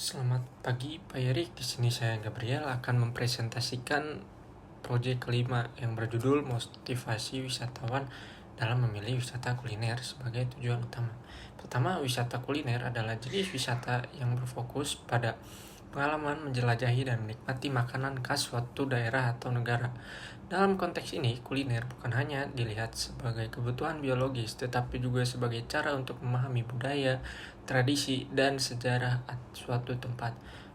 Selamat pagi Pak Erik, di sini saya Gabriel akan mempresentasikan proyek kelima yang berjudul Motivasi Wisatawan dalam Memilih Wisata Kuliner sebagai tujuan utama. Pertama, wisata kuliner adalah jenis wisata yang berfokus pada pengalaman menjelajahi dan menikmati makanan khas suatu daerah atau negara. Dalam konteks ini, kuliner bukan hanya dilihat sebagai kebutuhan biologis, tetapi juga sebagai cara untuk memahami budaya, tradisi, dan sejarah suatu tempat.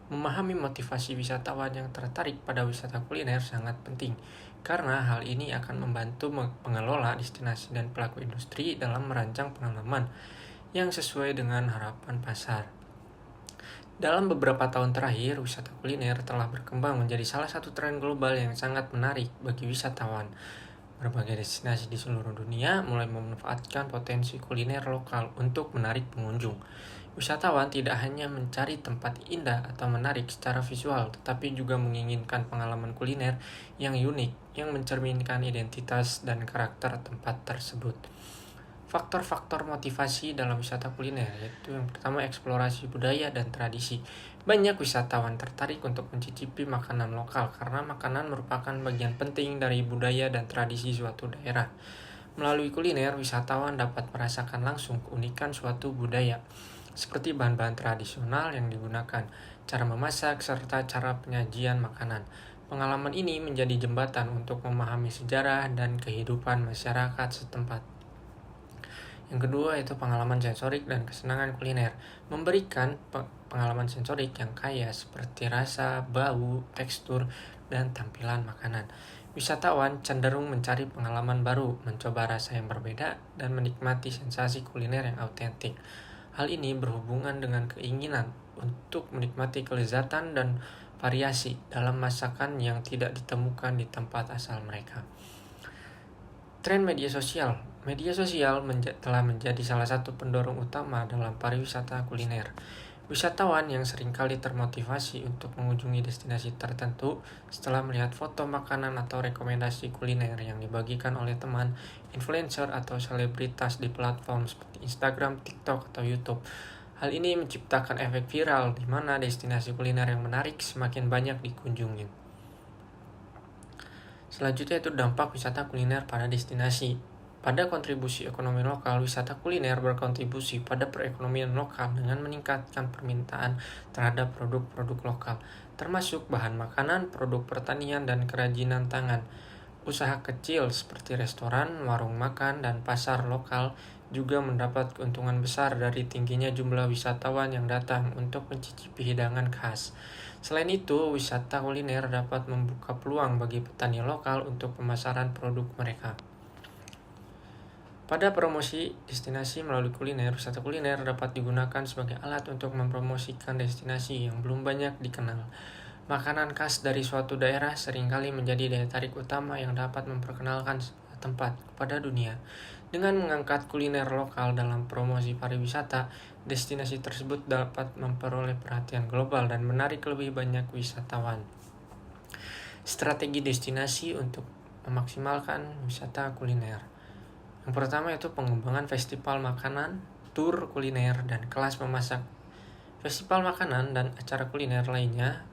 Memahami motivasi wisatawan yang tertarik pada wisata kuliner sangat penting, karena hal ini akan membantu pengelola destinasi dan pelaku industri dalam merancang pengalaman yang sesuai dengan harapan pasar. Dalam beberapa tahun terakhir, wisata kuliner telah berkembang menjadi salah satu tren global yang sangat menarik bagi wisatawan. Berbagai destinasi di seluruh dunia mulai memanfaatkan potensi kuliner lokal untuk menarik pengunjung. Wisatawan tidak hanya mencari tempat indah atau menarik secara visual, tetapi juga menginginkan pengalaman kuliner yang unik, yang mencerminkan identitas dan karakter tempat tersebut. Faktor-faktor motivasi dalam wisata kuliner yaitu yang pertama eksplorasi budaya dan tradisi. Banyak wisatawan tertarik untuk mencicipi makanan lokal karena makanan merupakan bagian penting dari budaya dan tradisi suatu daerah. Melalui kuliner, wisatawan dapat merasakan langsung keunikan suatu budaya, seperti bahan-bahan tradisional yang digunakan, cara memasak, serta cara penyajian makanan. Pengalaman ini menjadi jembatan untuk memahami sejarah dan kehidupan masyarakat setempat. Yang kedua itu pengalaman sensorik dan kesenangan kuliner. Memberikan pengalaman sensorik yang kaya seperti rasa, bau, tekstur, dan tampilan makanan. Wisatawan cenderung mencari pengalaman baru, mencoba rasa yang berbeda, dan menikmati sensasi kuliner yang autentik. Hal ini berhubungan dengan keinginan untuk menikmati kelezatan dan variasi dalam masakan yang tidak ditemukan di tempat asal mereka. Tren media sosial telah menjadi salah satu pendorong utama dalam pariwisata kuliner. Wisatawan yang seringkali termotivasi untuk mengunjungi destinasi tertentu setelah melihat foto makanan atau rekomendasi kuliner yang dibagikan oleh teman, influencer, atau selebritas di platform seperti Instagram, TikTok, atau YouTube. Hal ini menciptakan efek viral di mana destinasi kuliner yang menarik semakin banyak dikunjungi. Selanjutnya itu dampak wisata kuliner pada destinasi. Pada kontribusi ekonomi lokal, wisata kuliner berkontribusi pada perekonomian lokal dengan meningkatkan permintaan terhadap produk-produk lokal, termasuk bahan makanan, produk pertanian, dan kerajinan tangan. Usaha kecil seperti restoran, warung makan, dan pasar lokal juga mendapat keuntungan besar dari tingginya jumlah wisatawan yang datang untuk mencicipi hidangan khas. Selain itu, wisata kuliner dapat membuka peluang bagi petani lokal untuk pemasaran produk mereka. Pada promosi destinasi melalui kuliner, wisata kuliner dapat digunakan sebagai alat untuk mempromosikan destinasi yang belum banyak dikenal. Makanan khas dari suatu daerah seringkali menjadi daya tarik utama yang dapat memperkenalkan tempat kepada dunia. Dengan mengangkat kuliner lokal dalam promosi pariwisata, destinasi tersebut dapat memperoleh perhatian global dan menarik lebih banyak wisatawan. Strategi destinasi untuk memaksimalkan wisata kuliner. Yang pertama itu pengembangan festival makanan, tur kuliner, dan kelas memasak. Festival makanan dan acara kuliner lainnya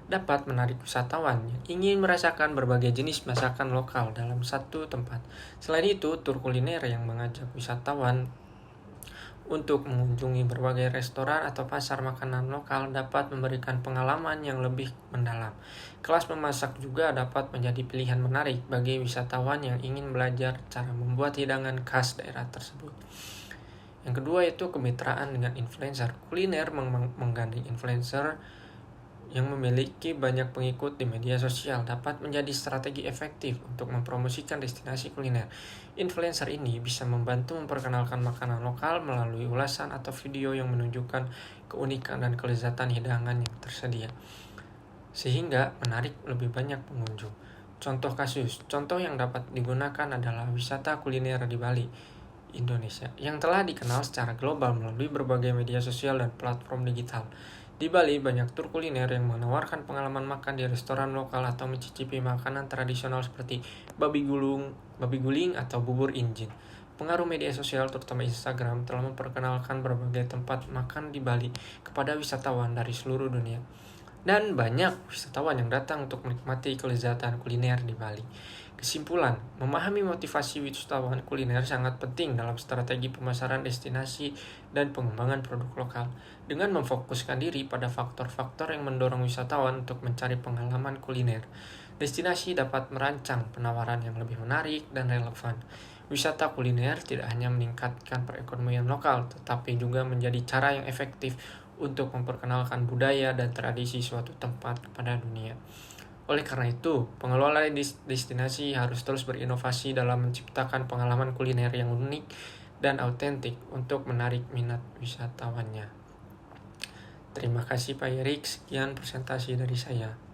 dapat menarik wisatawan yang ingin merasakan berbagai jenis masakan lokal dalam satu tempat. Selain itu, tur kuliner yang mengajak wisatawan untuk mengunjungi berbagai restoran atau pasar makanan lokal dapat memberikan pengalaman yang lebih mendalam. Kelas memasak juga dapat menjadi pilihan menarik bagi wisatawan yang ingin belajar cara membuat hidangan khas daerah tersebut. Yang kedua itu kemitraan dengan influencer. Kuliner menggandeng influencer yang memiliki banyak pengikut di media sosial dapat menjadi strategi efektif untuk mempromosikan destinasi kuliner. Influencer ini bisa membantu memperkenalkan makanan lokal melalui ulasan atau video yang menunjukkan keunikan dan kelezatan hidangan yang tersedia, sehingga menarik lebih banyak pengunjung. Contoh yang dapat digunakan adalah wisata kuliner di Bali, Indonesia, yang telah dikenal secara global melalui berbagai media sosial dan platform digital. Di Bali, banyak tur kuliner yang menawarkan pengalaman makan di restoran lokal atau mencicipi makanan tradisional seperti babi guling atau bubur injin. Pengaruh media sosial terutama Instagram telah memperkenalkan berbagai tempat makan di Bali kepada wisatawan dari seluruh dunia. Dan banyak wisatawan yang datang untuk menikmati kelezatan kuliner di Bali. Kesimpulan, memahami motivasi wisatawan kuliner sangat penting dalam strategi pemasaran destinasi dan pengembangan produk lokal. Dengan memfokuskan diri pada faktor-faktor yang mendorong wisatawan untuk mencari pengalaman kuliner, destinasi dapat merancang penawaran yang lebih menarik dan relevan. Wisata kuliner tidak hanya meningkatkan perekonomian lokal, tetapi juga menjadi cara yang efektif untuk memperkenalkan budaya dan tradisi suatu tempat kepada dunia. Oleh karena itu, pengelola destinasi harus terus berinovasi dalam menciptakan pengalaman kuliner yang unik dan autentik untuk menarik minat wisatawannya. Terima kasih Pak Erik, sekian presentasi dari saya.